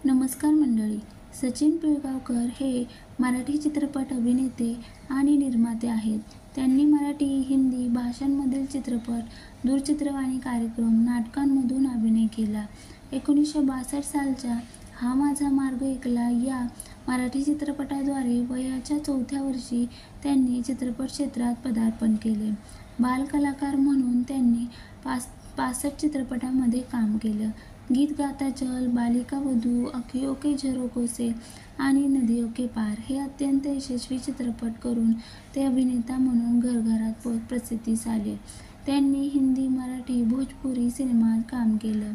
नमस्कार मंडळी. सचिन पिळगावकर हे मराठी चित्रपट अभिनेते आणि निर्माते आहेत. त्यांनी मराठी, हिंदी भाषांमधील चित्रपट, दूरचित्रवाणी कार्यक्रम, नाटकांमधून अभिनय केला. 1962 सालच्या हा माझा मार्ग एकला या मराठी चित्रपटाद्वारे वयाच्या 4थ्या वर्षी त्यांनी चित्रपट क्षेत्रात पदार्पण केले. बालकलाकार म्हणून त्यांनी 65 चित्रपटांमध्ये काम केलं. गीत गाता चल, बालिका वधू, अखियों के झरोखों से आणि नदियों के पार हे अत्यंत यशस्वी चित्रपट करून ते अभिनेता म्हणून घरघरात प्रसिद्धीस आले. त्यांनी हिंदी, मराठी, भोजपुरी सिनेमात काम केलं.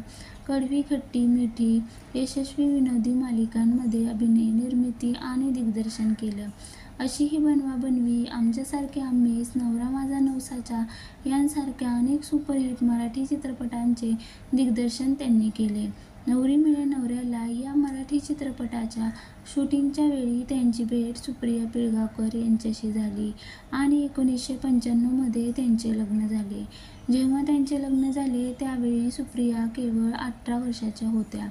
कड़वी खट्टी मीठी यशस्वी विनोदी मालिकांमध्ये अभिनय, निर्मिती आणि दिग्दर्शन केलं. अशी ही बनवा बनवी, आमच्यासारखे आम्हीच, नवरा माझा नवसाचा यांसारख्या अनेक सुपरहिट मराठी चित्रपटांचे दिग्दर्शन त्यांनी केले. नवरी मिळे नवऱ्याला या मराठी चित्रपटाच्या शूटिंगच्या वेळी त्यांची भेट सुप्रिया पिळगावकर यांच्याशी झाली आणि 1995 मध्ये त्यांचे लग्न झाले. जेव्हा त्यांचे लग्न झाले त्यावेळी सुप्रिया केवळ 18 वर्षाच्या होत्या.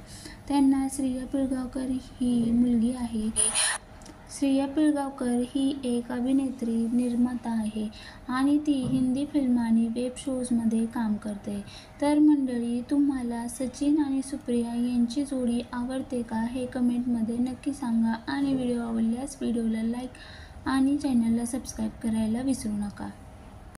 त्यांना श्रिया पिळगावकर ही मुलगी आहे. श्रिया पिळगावकर ही एक अभिनेत्री, निर्माता आहे आणि ती हिंदी फिल्म आणि वेब शोजमध्ये काम करते. तर मंडळी, तुम्हाला सचिन आणि सुप्रिया यांची जोडी आवडते का हे कमेंटमध्ये नक्की सांगा आणि व्हिडिओ आवडल्यास व्हिडिओला लाईक आणि चॅनलला सबस्क्राईब करायला विसरू नका.